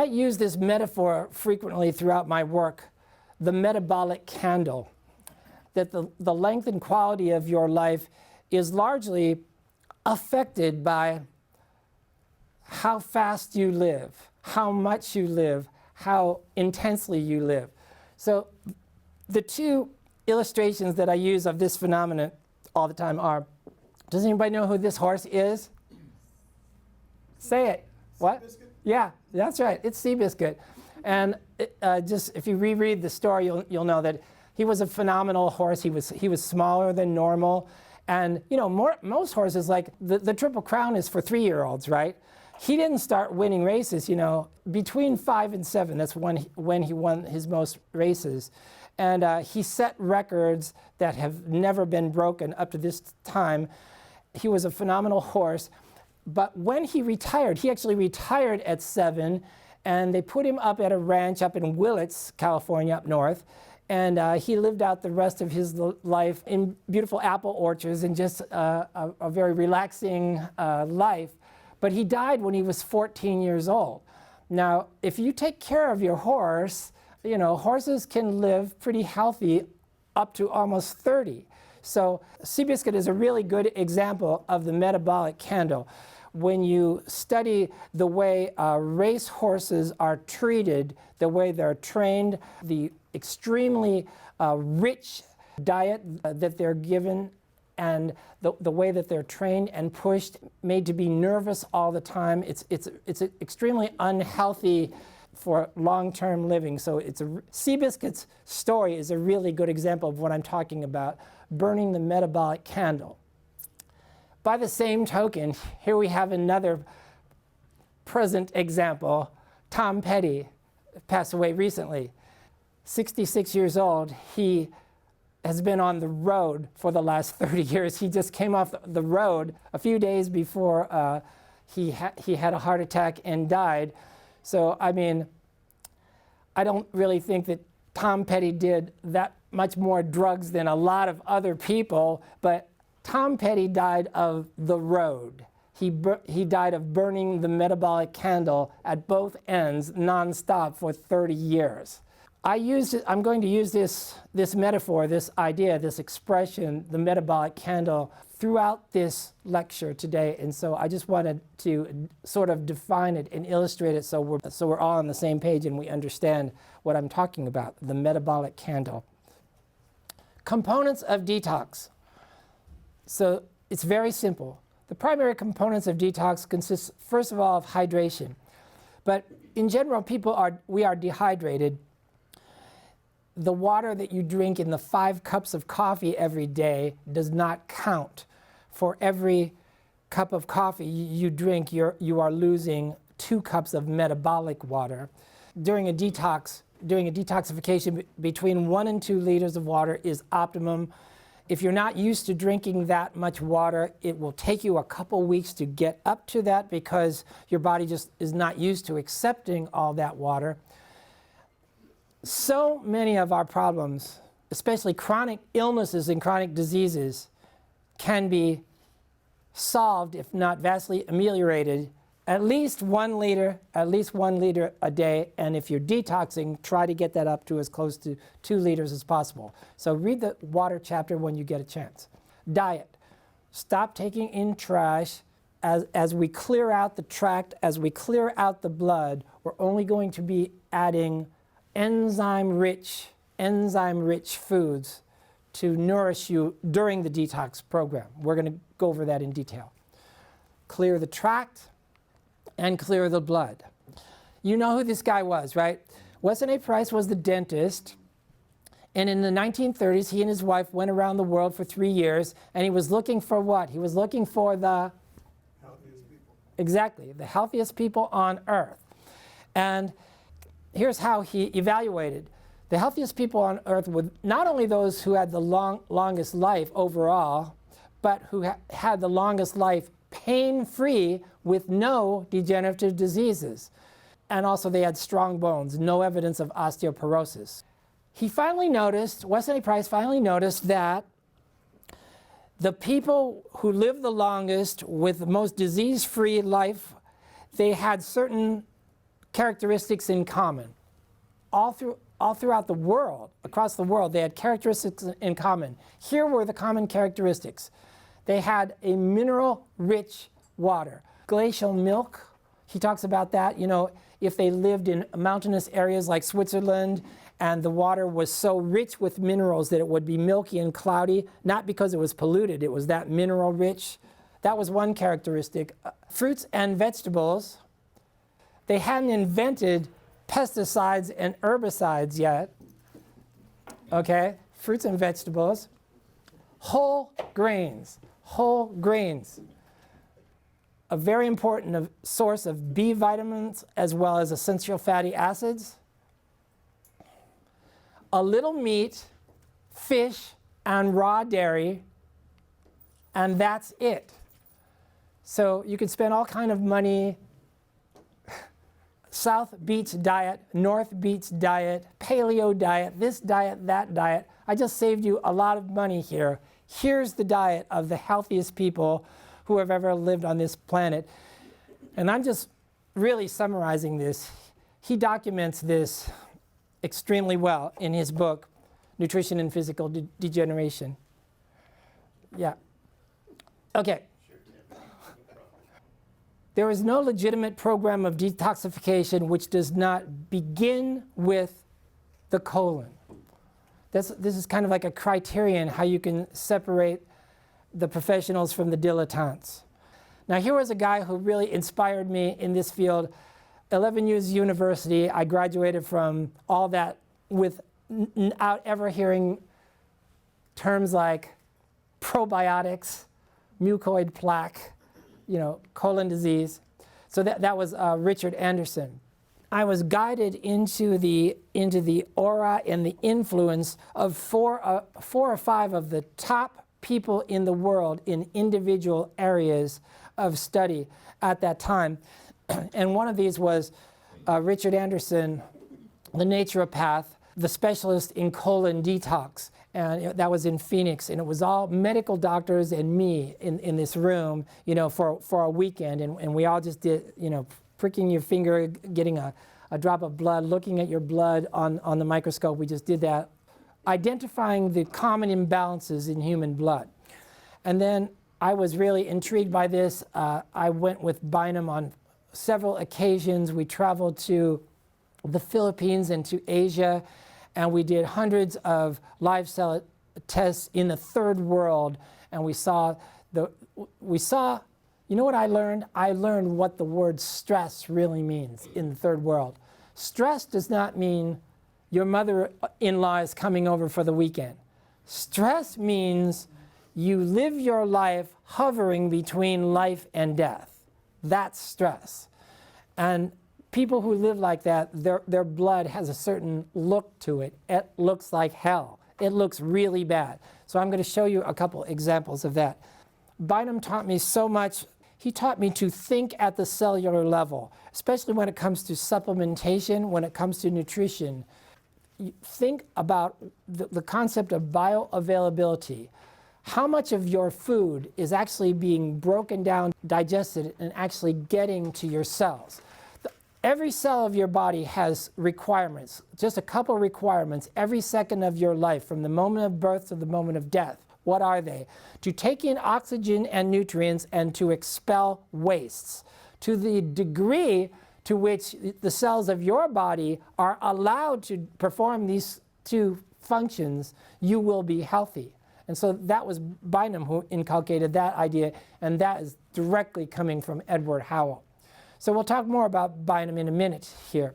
I use this metaphor frequently throughout my work, the metabolic candle, that the length and quality of your life is largely affected by how fast you live, how much you live, how intensely you live. So the two illustrations that I use of this phenomenon all the time are, does anybody know who this horse is? Say it. What? Seabiscuit? Yeah, that's right. It's Seabiscuit. And just if you reread the story, you'll know that he was a phenomenal horse. He was smaller than normal. And you know, most horses, like the Triple Crown is for 3-year-olds, right? He didn't start winning races, you know, between 5 and 7. That's when he won his most races. And he set records that have never been broken up to this time. He was a phenomenal horse. But when he retired, he actually retired at 7, and they put him up at a ranch up in Willits, California, up north. And he lived out the rest of his life in beautiful apple orchards and just a very relaxing life. But he died when he was 14 years old. Now, if you take care of your horse, you know, horses can live pretty healthy up to almost 30. So Seabiscuit is a really good example of the metabolic candle. When you study the way race horses are treated, the way they're trained, the extremely rich diet that they're given, and the way that they're trained and pushed, made to be nervous all the time, it's extremely unhealthy for long-term living. So Seabiscuit's story is a really good example of what I'm talking about, burning the metabolic candle. By the same token, here we have another present example. Tom Petty passed away recently. 66 years old. He has been on the road for the last 30 years. He just came off the road a few days before he had a heart attack and died. So, I mean, I don't really think that Tom Petty did that much more drugs than a lot of other people, but Tom Petty died of the road. He died of burning the metabolic candle at both ends nonstop for 30 years. I'm going to use this metaphor, this idea, this expression, the metabolic candle, throughout this lecture today. And so I just wanted to sort of define it and illustrate it so we're all on the same page and we understand what I'm talking about, the metabolic candle. Components of detox. So it's very simple. The primary components of detox consist, first of all, of hydration. But in general, we are dehydrated. The water that you drink in the 5 cups of coffee every day does not count. For every cup of coffee you drink, you are losing 2 cups of metabolic water. During a detoxification, between 1 and 2 liters of water is optimum. If you're not used to drinking that much water, it will take you a couple weeks to get up to that because your body just is not used to accepting all that water. So many of our problems, especially chronic illnesses and chronic diseases, can be solved, if not vastly ameliorated, at least 1 liter a day. And if you're detoxing, try to get that up to as close to 2 liters as possible. So read the water chapter when you get a chance. Diet. Stop taking in trash. As we clear out the tract, as we clear out the blood, we're only going to be adding enzyme-rich foods to nourish you during the detox program. We're going to go over that in detail. Clear the tract and clear the blood. You know who this guy was, right? Weston A. Price was the dentist, and in the 1930s, he and his wife went around the world for 3 years, and he was looking for what? He was looking for the Healthiest people. Exactly, the healthiest people on earth. And here's how he evaluated. The healthiest people on earth were not only those who had the longest life overall, but who had the longest life pain-free with no degenerative diseases. And also they had strong bones, no evidence of osteoporosis. He finally noticed, Weston A. Price finally noticed that the people who lived the longest with the most disease-free life, they had certain characteristics in common. All throughout the world, across the world, they had characteristics in common. Here were the common characteristics. They had a mineral-rich water. Glacial milk, he talks about that. You know, if they lived in mountainous areas like Switzerland and the water was so rich with minerals that it would be milky and cloudy, not because it was polluted, it was that mineral-rich. That was one characteristic. Fruits and vegetables, they hadn't invented pesticides and herbicides yet. Okay, fruits and vegetables. Whole grains, a very important source of B vitamins as well as essential fatty acids. A little meat, fish, and raw dairy, and that's it. So you could spend all kind of money. South beats diet, North beats diet, paleo diet, this diet, that diet. I just saved you a lot of money here. Here's the diet of the healthiest people who have ever lived on this planet. And I'm just really summarizing this. He documents this extremely well in his book, Nutrition and Physical Degeneration. Yeah. Okay. There is no legitimate program of detoxification which does not begin with the colon. This is kind of like a criterion how you can separate the professionals from the dilettantes. Now here was a guy who really inspired me in this field. 11 years university, I graduated from all that without ever hearing terms like probiotics, mucoid plaque, you know, colon disease. So that was Richard Anderson. I was guided into the aura and the influence of four or five of the top people in the world in individual areas of study at that time. And one of these was Richard Anderson, the naturopath, the specialist in colon detox. And that was in Phoenix, and it was all medical doctors and me in this room, you know, for a weekend, and we all just did, you know, pricking your finger, getting a drop of blood, looking at your blood on the microscope. We just did that, identifying the common imbalances in human blood. And then I was really intrigued by this. I went with Bynum on several occasions. We traveled to the Philippines and to Asia, and we did hundreds of live cell tests in the third world, and we saw, you know what I learned? I learned what the word stress really means in the third world. Stress does not mean your mother-in-law is coming over for the weekend. Stress means you live your life hovering between life and death. That's stress. And people who live like that, their blood has a certain look to it. It looks like hell. It looks really bad. So I'm going to show you a couple examples of that. Bynum taught me so much. He taught me to think at the cellular level, especially when it comes to supplementation, when it comes to nutrition. You think about the concept of bioavailability. How much of your food is actually being broken down, digested, and actually getting to your cells? Every cell of your body has requirements, just a couple requirements every second of your life, from the moment of birth to the moment of death. What are they? To take in oxygen and nutrients and to expel wastes. To the degree to which the cells of your body are allowed to perform these two functions, you will be healthy. And so that was Bynum who inculcated that idea, and that is directly coming from Edward Howell. So we'll talk more about Bynum in a minute here.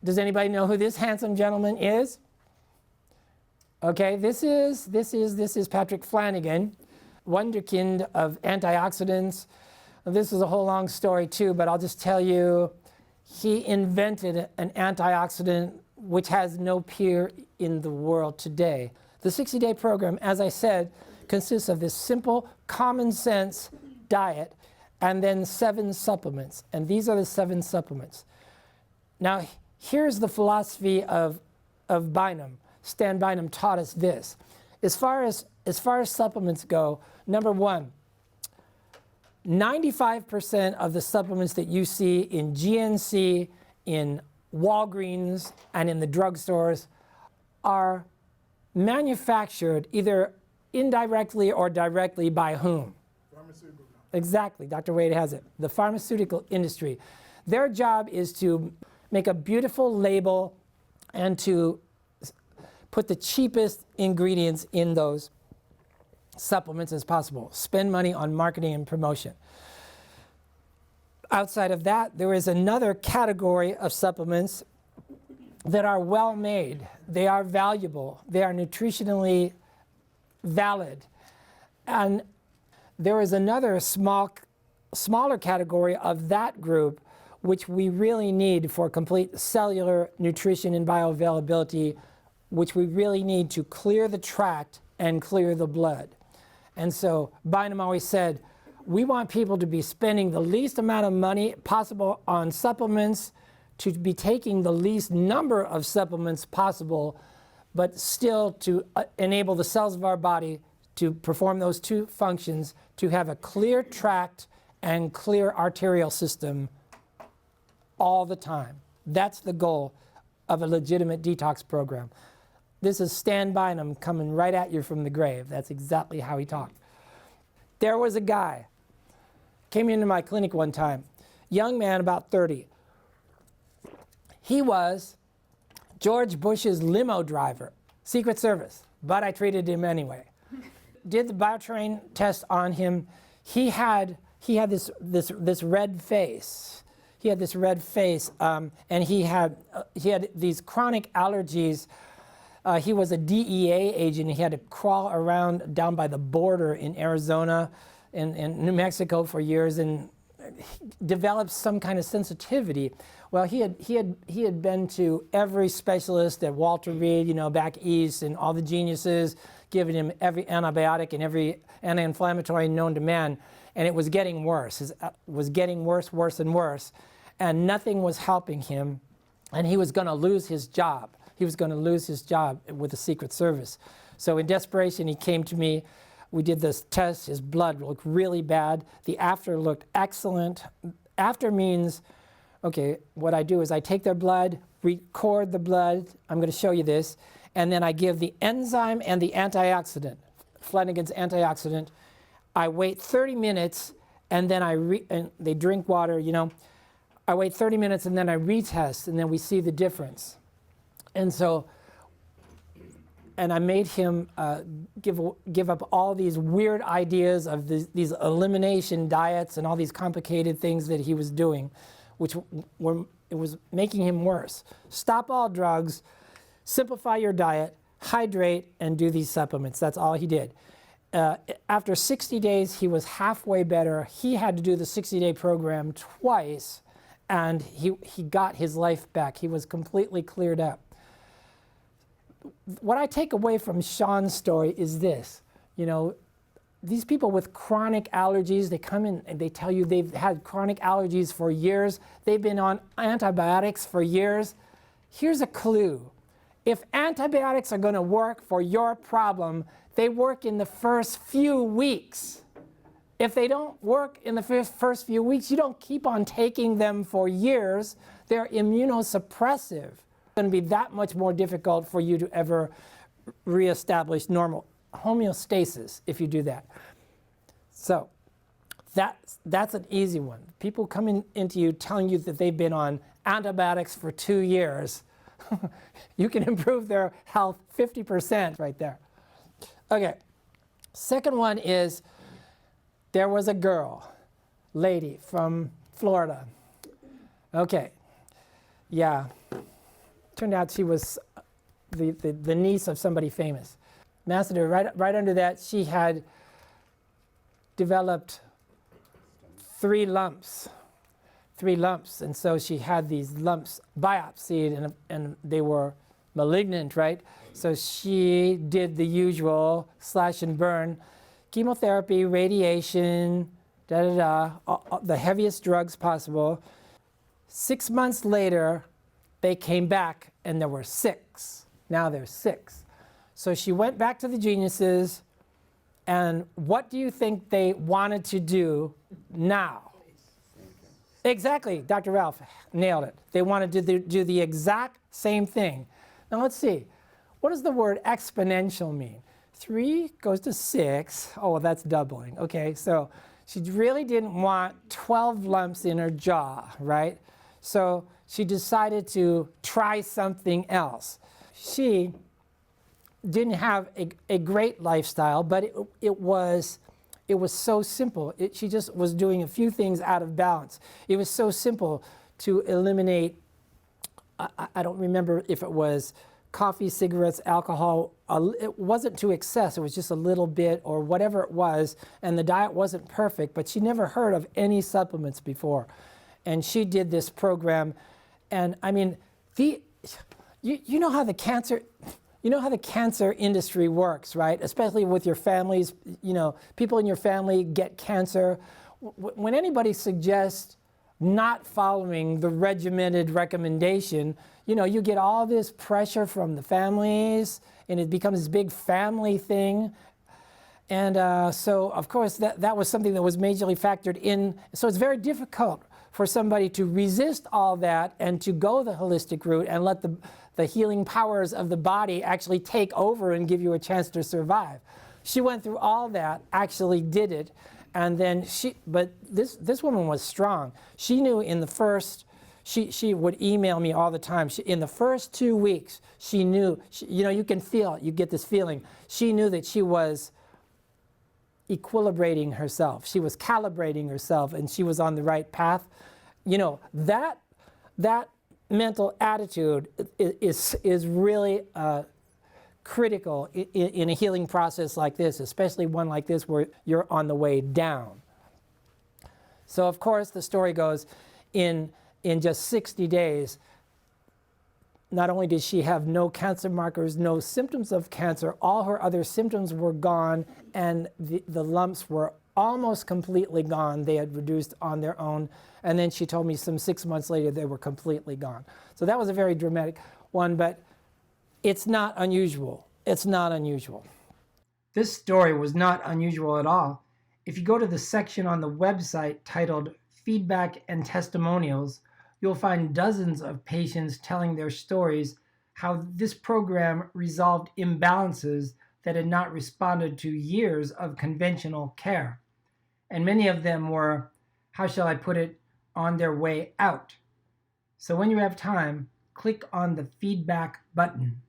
Does anybody know who this handsome gentleman is? Okay, this is Patrick Flanagan, wonderkind of antioxidants. This is a whole long story too, but I'll just tell you, he invented an antioxidant which has no peer in the world today. The 60-day program, as I said, consists of this simple, common sense diet and then 7 supplements. And these are the 7 supplements. Now, here's the philosophy of Bynum. Stan Bynum taught us this. As far as supplements go, number 1, 95% of the supplements that you see in GNC, in Walgreens, and in the drugstores are manufactured either indirectly or directly by whom? Pharmaceutical company. Exactly, Dr. Wade has it. The pharmaceutical industry. Their job is to make a beautiful label and to put the cheapest ingredients in those supplements as possible. Spend money on marketing and promotion. Outside of that, there is another category of supplements that are well made. They are valuable. They are nutritionally valid. And there is another smaller category of that group which we really need for complete cellular nutrition and bioavailability, which we really need to clear the tract and clear the blood. And so Bynum always said, we want people to be spending the least amount of money possible on supplements, to be taking the least number of supplements possible, but still to enable the cells of our body to perform those two functions, to have a clear tract and clear arterial system all the time. That's the goal of a legitimate detox program. This is Stan Bynum coming right at you from the grave. That's exactly how he talked. There was a guy, came into my clinic one time, young man, about 30. He was George Bush's limo driver, Secret Service, but I treated him anyway. Did the bioterrain test on him. He had this red face. He had this red face, and he had these chronic allergies. He was a DEA agent. He had to crawl around down by the border in Arizona and New Mexico for years, and developed some kind of sensitivity. Well, he had been to every specialist at Walter Reed, back east, and all the geniuses, giving him every antibiotic and every anti-inflammatory known to man, and it was getting worse. It was getting worse and worse, and nothing was helping him, and he was going to lose his job. He was going to lose his job with the Secret Service. So in desperation, he came to me. We did this test. His blood looked really bad. The after looked excellent. After means, okay, what I do is I take their blood, record the blood. I'm going to show you this. And then I give the enzyme and the antioxidant, Flanagan's antioxidant. I wait 30 minutes, and then and they drink water, I wait 30 minutes, and then I retest, and then we see the difference. And so, and I made him give up all these weird ideas of these elimination diets and all these complicated things that he was doing, which it was making him worse. Stop all drugs, simplify your diet, hydrate, and do these supplements. That's all he did. After 60 days, he was halfway better. He had to do the 60-day program twice, and he got his life back. He was completely cleared up. What I take away from Sean's story is this. These people with chronic allergies, they come in and they tell you they've had chronic allergies for years. They've been on antibiotics for years. Here's a clue. If antibiotics are going to work for your problem, they work in the first few weeks. If they don't work in the first few weeks, you don't keep on taking them for years. They're immunosuppressive. It's going to be that much more difficult for you to ever reestablish normal homeostasis if you do that. So that's an easy one. People coming into you telling you that they've been on antibiotics for 2 years, you can improve their health 50% right there. Okay, second one is there was a lady from Florida. Okay, yeah. Turned out she was the niece of somebody famous. Masseter, right under that, she had developed 3 lumps. And so she had these lumps biopsied, and they were malignant, right? So she did the usual slash and burn, chemotherapy, radiation, the heaviest drugs possible. 6 months later, they came back, and there were 6. Now there's 6. So she went back to the geniuses, and what do you think they wanted to do now. Exactly, Dr. Ralph nailed it. They wanted to do the exact same thing. Now let's see, what does the word exponential mean? 3 goes to 6, oh, well, that's doubling. Okay, so she really didn't want 12 lumps in her jaw, right? So she decided to try something else. She didn't have a great lifestyle, but it was so simple. She just was doing a few things out of balance. It was so simple to eliminate, I don't remember if it was coffee, cigarettes, alcohol. It wasn't to excess, it was just a little bit or whatever it was, and the diet wasn't perfect, but she never heard of any supplements before. And she did this program, and I mean, you know how the cancer industry works, right? Especially with your families, you know, people in your family get cancer. When anybody suggests not following the regimented recommendation, you know, you get all this pressure from the families, and it becomes this big family thing. And so, of course, that was something that was majorly factored in. So it's very difficult for somebody to resist all that and to go the holistic route and let the healing powers of the body actually take over and give you a chance to survive. She went through all that, actually did it, and then but this woman was strong. She knew in the first, she would email me all the time. In the first 2 weeks, she knew, you know, you can feel it, you get this feeling. She knew that she was equilibrating herself. She was calibrating herself, and she was on the right path. You know, that mental attitude is really critical in a healing process like this, especially one like this where you're on the way down. So of course the story goes, in just 60 days, not only did she have no cancer markers, no symptoms of cancer, all her other symptoms were gone, and the lumps were almost completely gone. They had reduced on their own. And then she told me some 6 months later they were completely gone. So that was a very dramatic one, but it's not unusual. It's not unusual. This story was not unusual at all. If you go to the section on the website titled Feedback and Testimonials, you'll find dozens of patients telling their stories how this program resolved imbalances that had not responded to years of conventional care. And many of them were, how shall I put it, on their way out. So when you have time, click on the feedback button.